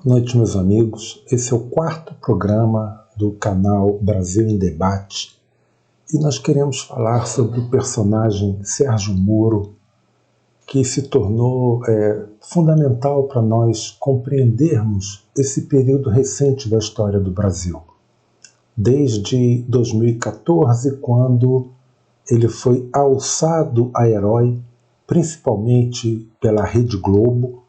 Noite, meus amigos. Esse é o quarto programa do canal Brasil em Debate e nós queremos falar sobre o personagem Sérgio Moro, que se tornou fundamental para nós compreendermos esse período recente da história do Brasil. Desde 2014, quando ele foi alçado a herói, principalmente pela Rede Globo,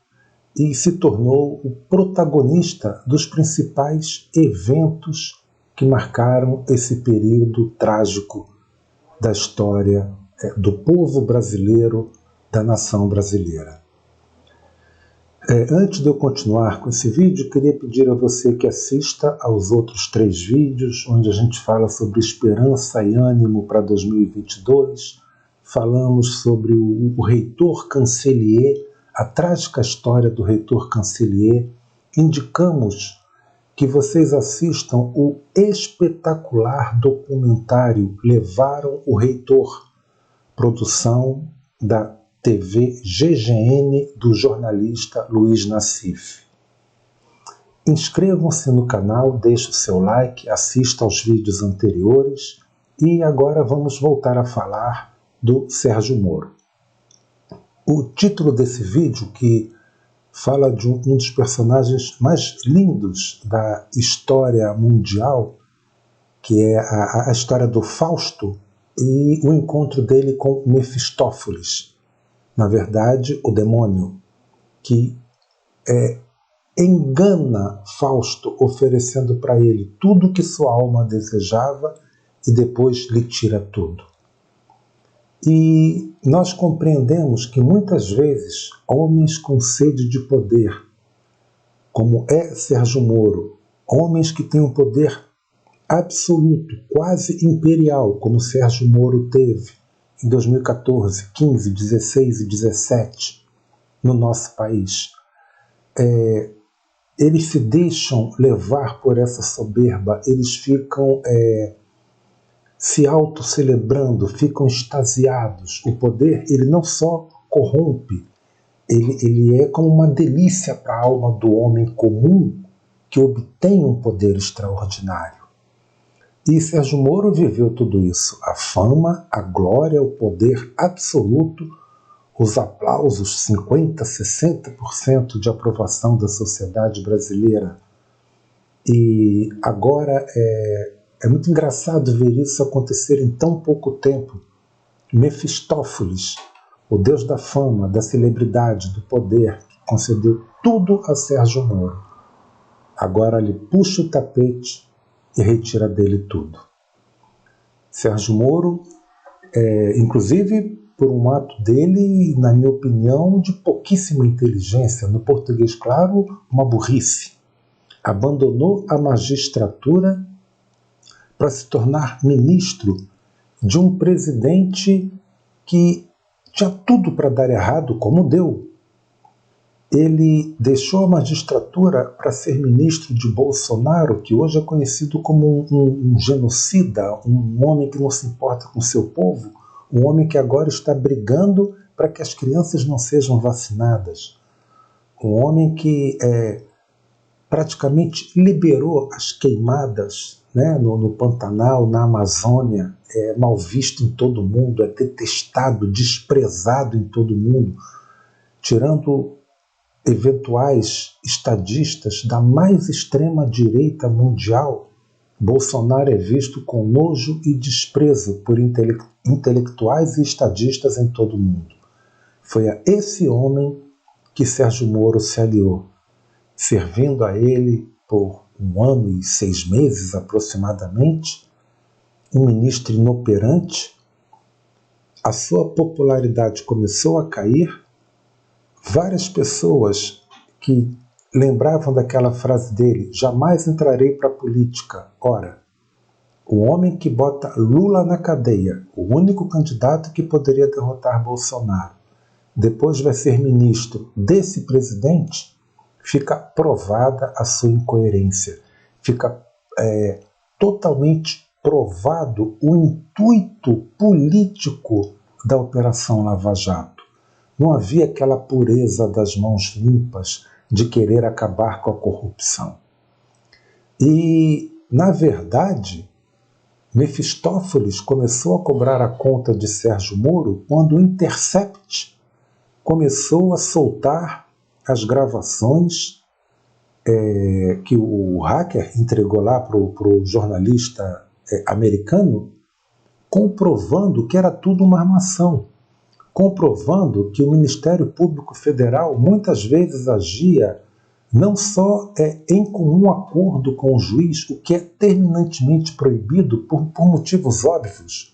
e se tornou o protagonista dos principais eventos que marcaram esse período trágico da história do povo brasileiro, da nação brasileira. Antes de eu continuar com esse vídeo, queria pedir a você que assista aos outros 3 vídeos, onde a gente fala sobre esperança e ânimo para 2022, falamos sobre o reitor Cancellier, a trágica história do reitor Cancellier. Indicamos que vocês assistam o espetacular documentário Levaram o Reitor, produção da TV GGN do jornalista Luiz Nassif. Inscrevam-se no canal, deixe o seu like, assista aos vídeos anteriores e agora vamos voltar a falar do Sérgio Moro. O título desse vídeo, que fala de um dos personagens mais lindos da história mundial, que é a história do Fausto e o encontro dele com Mefistófeles, na verdade o demônio, que engana Fausto oferecendo para ele tudo o que sua alma desejava e depois lhe tira tudo. E nós compreendemos que muitas vezes homens com sede de poder, como é Sérgio Moro, homens que têm um poder absoluto, quase imperial, como Sérgio Moro teve em 2014, 15, 16 e 17 no nosso país, eles se deixam levar por essa soberba, eles ficam se auto-celebrando, ficam extasiados. O poder, ele não só corrompe, ele é como uma delícia para a alma do homem comum que obtém um poder extraordinário. E Sérgio Moro viveu tudo isso. A fama, a glória, o poder absoluto, os aplausos, 50%, 60% de aprovação da sociedade brasileira. E agora é muito engraçado ver isso acontecer em tão pouco tempo. Mefistófeles, o deus da fama, da celebridade, do poder, que concedeu tudo a Sérgio Moro, agora lhe puxa o tapete e retira dele tudo. Sérgio Moro, inclusive por um ato dele, na minha opinião, de pouquíssima inteligência, no português claro, uma burrice, abandonou a magistratura para se tornar ministro de um presidente que tinha tudo para dar errado, como deu. Ele deixou a magistratura para ser ministro de Bolsonaro, que hoje é conhecido como um genocida, um homem que não se importa com seu povo, um homem que agora está brigando para que as crianças não sejam vacinadas, um homem que praticamente liberou as queimadas, né, no Pantanal, na Amazônia, é mal visto em todo mundo, é detestado, desprezado em todo mundo, tirando eventuais estadistas da mais extrema direita mundial. Bolsonaro é visto com nojo e desprezo por intelectuais e estadistas em todo o mundo. Foi a esse homem que Sérgio Moro se aliou, servindo a ele por 1 ano e 6 meses aproximadamente, um ministro inoperante. A sua popularidade começou a cair. Várias pessoas que lembravam daquela frase dele, jamais entrarei para a política. Ora, o homem que bota Lula na cadeia, o único candidato que poderia derrotar Bolsonaro, depois vai ser ministro desse presidente, fica provada a sua incoerência, fica totalmente provado o intuito político da Operação Lava Jato. Não havia aquela pureza das mãos limpas, de querer acabar com a corrupção. E, na verdade, Mefistófeles começou a cobrar a conta de Sérgio Moro quando o Intercept começou a soltar as gravações que o hacker entregou lá para o jornalista americano, comprovando que era tudo uma armação, comprovando que o Ministério Público Federal muitas vezes agia não só em comum acordo com o juiz, o que é terminantemente proibido por motivos óbvios.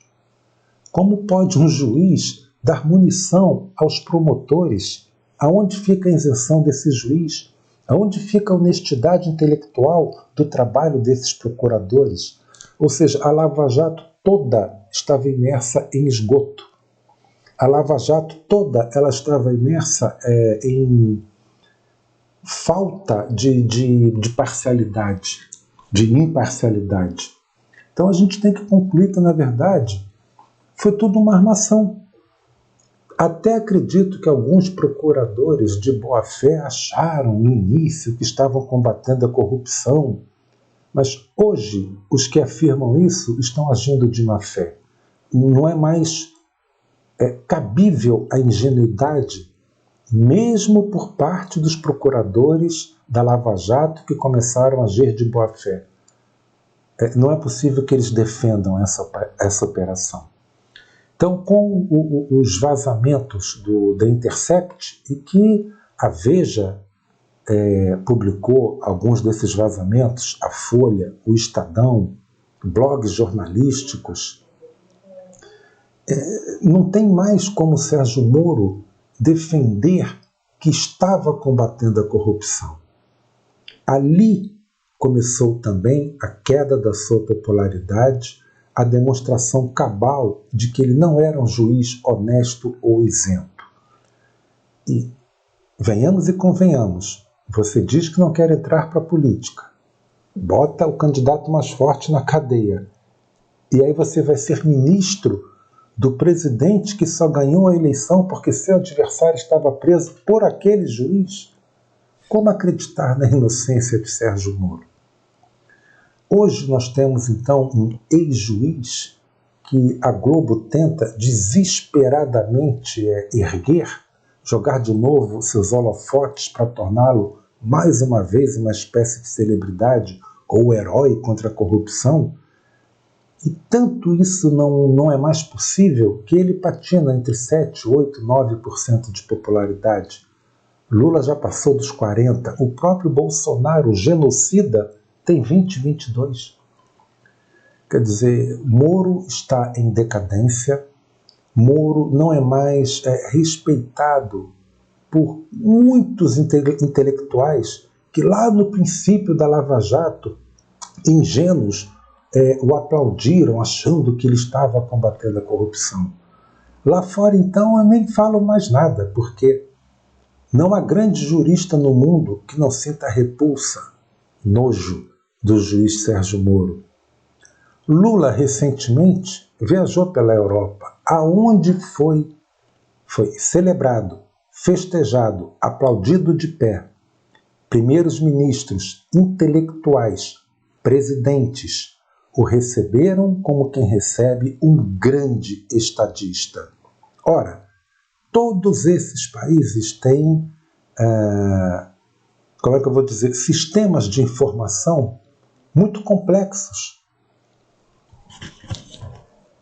Como pode um juiz dar munição aos promotores? Aonde fica a isenção desse juiz? Aonde fica a honestidade intelectual do trabalho desses procuradores? Ou seja, a Lava Jato toda estava imersa em esgoto. A Lava Jato toda ela estava imersa em falta de parcialidade, de imparcialidade. Então a gente tem que concluir que, na verdade, foi tudo uma armação. Até acredito que alguns procuradores de boa-fé acharam no início que estavam combatendo a corrupção, mas hoje os que afirmam isso estão agindo de má-fé. Não é mais cabível a ingenuidade, mesmo por parte dos procuradores da Lava Jato que começaram a agir de boa-fé. Não é possível que eles defendam essa operação. Então, com os vazamentos da Intercept, e que a Veja publicou alguns desses vazamentos, a Folha, o Estadão, blogs jornalísticos, não tem mais como Sérgio Moro defender que estava combatendo a corrupção. Ali começou também a queda da sua popularidade, a demonstração cabal de que ele não era um juiz honesto ou isento. E venhamos e convenhamos, você diz que não quer entrar para a política, bota o candidato mais forte na cadeia, e aí você vai ser ministro do presidente que só ganhou a eleição porque seu adversário estava preso por aquele juiz? Como acreditar na inocência de Sérgio Moro? Hoje nós temos, então, um ex-juiz que a Globo tenta desesperadamente erguer, jogar de novo seus holofotes para torná-lo, mais uma vez, uma espécie de celebridade ou herói contra a corrupção. E tanto isso não é mais possível que ele patina entre 7, 8, 9% de popularidade. Lula já passou dos 40%. O próprio Bolsonaro, o genocida, tem 20, 22%. Quer dizer, Moro está em decadência. Moro não é mais respeitado por muitos intelectuais que lá no princípio da Lava Jato, ingênuos, o aplaudiram achando que ele estava combatendo a corrupção. Lá fora, então, eu nem falo mais nada, porque não há grande jurista no mundo que não sinta repulsa, nojo do juiz Sérgio Moro. Lula, recentemente, viajou pela Europa, aonde foi celebrado, festejado, aplaudido de pé. Primeiros ministros, intelectuais, presidentes, o receberam como quem recebe um grande estadista. Ora, todos esses países têm, sistemas de informação muito complexos.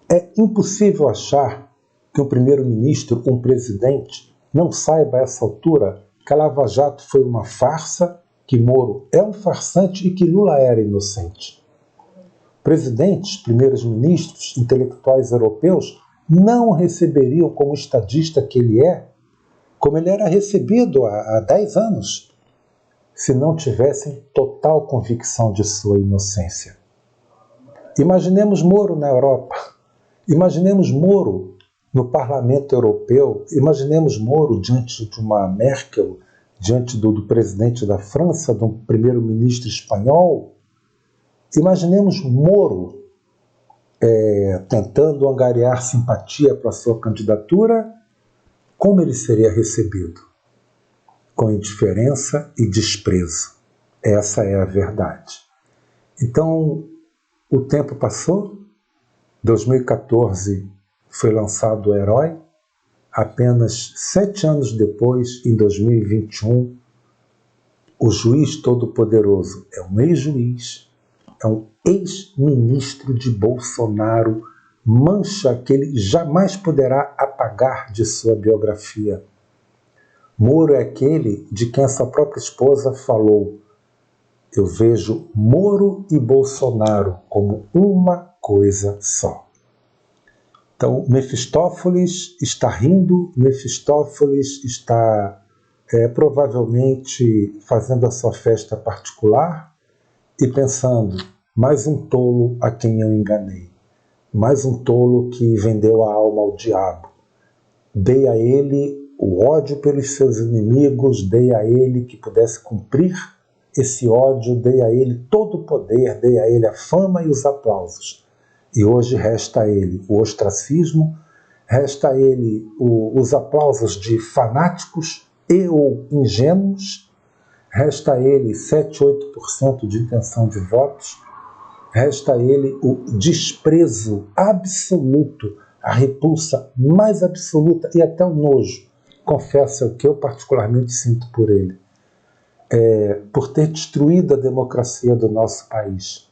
É impossível achar que um primeiro-ministro, um presidente, não saiba a essa altura que a Lava Jato foi uma farsa, que Moro é um farsante e que Lula era inocente. Presidentes, primeiros ministros, intelectuais europeus não receberiam como estadista que ele é, como ele era recebido há 10 anos, se não tivessem total convicção de sua inocência. Imaginemos Moro na Europa, imaginemos Moro no Parlamento Europeu, imaginemos Moro diante de uma Merkel, diante do presidente da França, de um primeiro-ministro espanhol. Imaginemos Moro tentando angariar simpatia para sua candidatura, como ele seria recebido? com indiferença e desprezo. Essa é a verdade. Então, o tempo passou, 2014 foi lançado o Herói, apenas 7 anos depois, em 2021, o juiz todo-poderoso é um ex-juiz, é um ex-ministro de Bolsonaro, mancha que ele jamais poderá apagar de sua biografia. Moro é aquele de quem a sua própria esposa falou: eu vejo Moro e Bolsonaro como uma coisa só. Então, Mefistófeles está rindo, Mefistófeles está provavelmente fazendo a sua festa particular e pensando: mais um tolo a quem eu enganei, mais um tolo que vendeu a alma ao diabo. Dei a ele o ódio pelos seus inimigos, dei a ele que pudesse cumprir esse ódio, dei a ele todo o poder, dei a ele a fama e os aplausos. E hoje resta a ele o ostracismo, resta a ele os aplausos de fanáticos e ou ingênuos, resta a ele 7, 8% de intenção de votos, resta a ele o desprezo absoluto, a repulsa mais absoluta e até o nojo, confesso, é o que eu particularmente sinto por ele, por ter destruído a democracia do nosso país.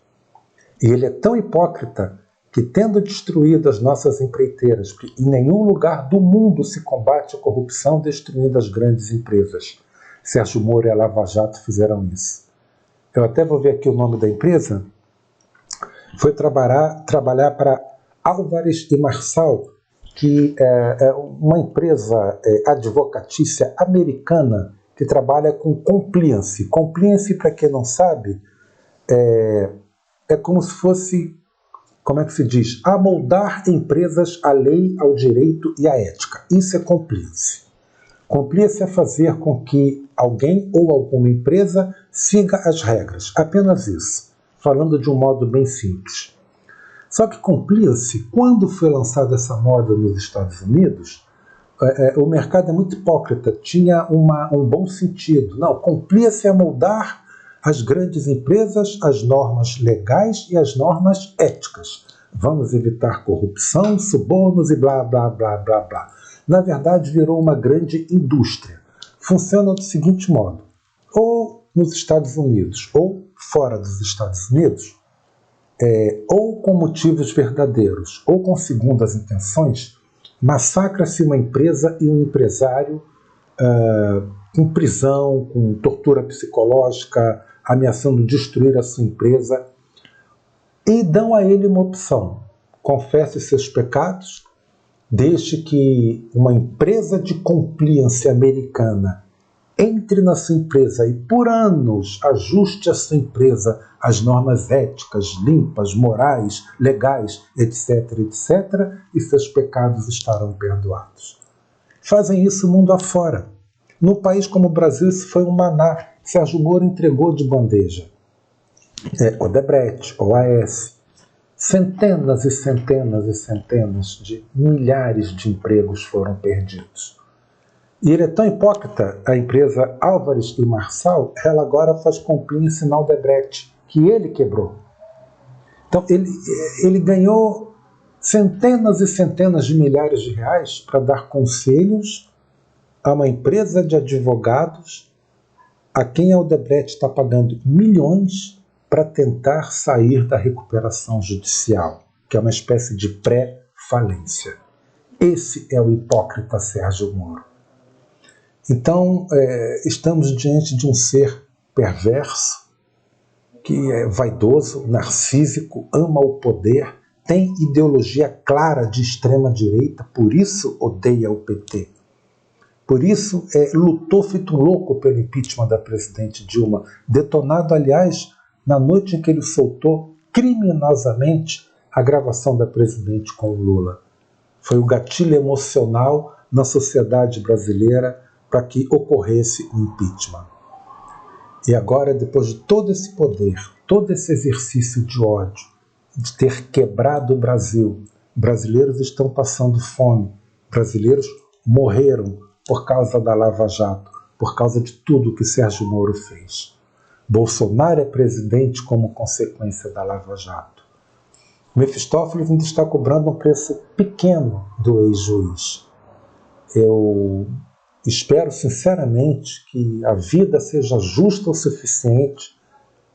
E ele é tão hipócrita que, tendo destruído as nossas empreiteiras, porque em nenhum lugar do mundo se combate a corrupção destruindo as grandes empresas. Sérgio Moro e a Lava Jato fizeram isso. Eu até vou ver aqui o nome da empresa. Foi trabalhar para Álvares e Marçal, que é uma empresa advocatícia americana que trabalha com compliance. Compliance, para quem não sabe, é como se fosse, como é que se diz? Amoldar empresas à lei, ao direito e à ética. Isso é compliance. Compliance é fazer com que alguém ou alguma empresa siga as regras. Apenas isso. Falando de um modo bem simples. Só que compliance, quando foi lançada essa moda nos Estados Unidos, o mercado é muito hipócrita, tinha um bom sentido. Não, compliance é moldar as grandes empresas, as normas legais e as normas éticas. Vamos evitar corrupção, subornos e blá, blá, blá, blá, blá. Na verdade, virou uma grande indústria. Funciona do seguinte modo: ou nos Estados Unidos, ou fora dos Estados Unidos, ou com motivos verdadeiros, ou com segundas intenções, massacra-se uma empresa e um empresário em prisão, com tortura psicológica, ameaçando destruir a sua empresa, e dão a ele uma opção: confesse seus pecados, deixe que uma empresa de compliance americana entre na sua empresa e por anos ajuste a sua empresa às normas éticas, limpas, morais, legais, etc., etc., e seus pecados estarão perdoados. Fazem isso mundo afora. No país como o Brasil, isso foi um maná. Sérgio Moro entregou de bandeja. Odebrecht, OAS, centenas e centenas e centenas de milhares de empregos foram perdidos. E ele é tão hipócrita, a empresa Álvares e Marçal, ela agora faz compliance na Odebrecht, que ele quebrou. Então ele ganhou centenas e centenas de milhares de reais para dar conselhos a uma empresa de advogados a quem a Odebrecht está pagando milhões para tentar sair da recuperação judicial, que é uma espécie de pré-falência. Esse é o hipócrita Sérgio Moro. Então, estamos diante de um ser perverso, que é vaidoso, narcísico, ama o poder, tem ideologia clara de extrema-direita, por isso odeia o PT. Por isso, lutou feito um louco pelo impeachment da presidente Dilma, detonado, aliás, na noite em que ele soltou criminosamente a gravação da presidente com o Lula. Foi o gatilho emocional na sociedade brasileira para que ocorresse o impeachment. E agora, depois de todo esse poder, todo esse exercício de ódio, de ter quebrado o Brasil, brasileiros estão passando fome, brasileiros morreram por causa da Lava Jato, por causa de tudo que Sérgio Moro fez. Bolsonaro é presidente como consequência da Lava Jato. Mefistófeles ainda está cobrando um preço pequeno do ex-juiz. Eu espero sinceramente que a vida seja justa o suficiente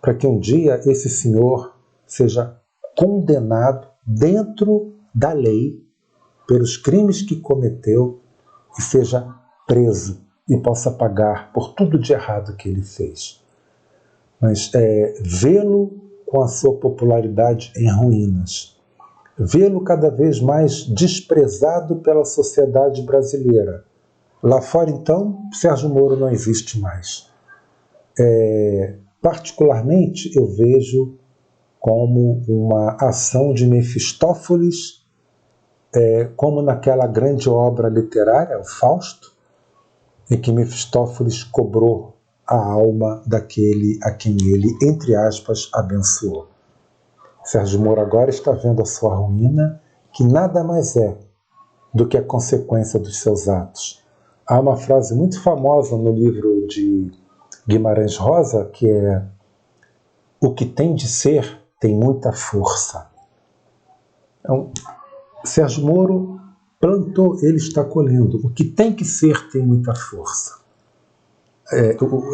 para que um dia esse senhor seja condenado dentro da lei pelos crimes que cometeu e seja preso e possa pagar por tudo de errado que ele fez. Mas vê-lo com a sua popularidade em ruínas, vê-lo cada vez mais desprezado pela sociedade brasileira. Lá fora, então, Sérgio Moro não existe mais. Particularmente, eu vejo como uma ação de Mefistófeles, como naquela grande obra literária, o Fausto, em que Mefistófeles cobrou a alma daquele a quem ele, entre aspas, abençoou. Sérgio Moro agora está vendo a sua ruína, que nada mais é do que a consequência dos seus atos. Há uma frase muito famosa no livro de Guimarães Rosa, que é: o que tem de ser tem muita força. Então, Sérgio Moro plantou, ele está colhendo. O que tem que ser tem muita força.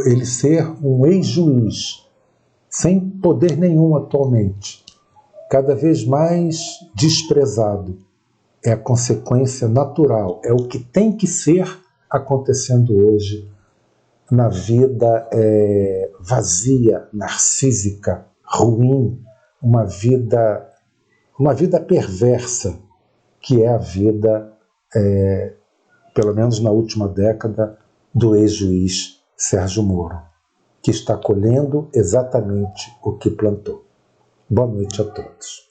Ele ser um ex-juiz, sem poder nenhum atualmente, cada vez mais desprezado, é a consequência natural, é o que tem que ser acontecendo hoje na vida vazia, narcísica, ruim, uma vida perversa, que é a vida, pelo menos na última década, do ex-juiz Sérgio Moro, que está colhendo exatamente o que plantou. Boa noite a todos.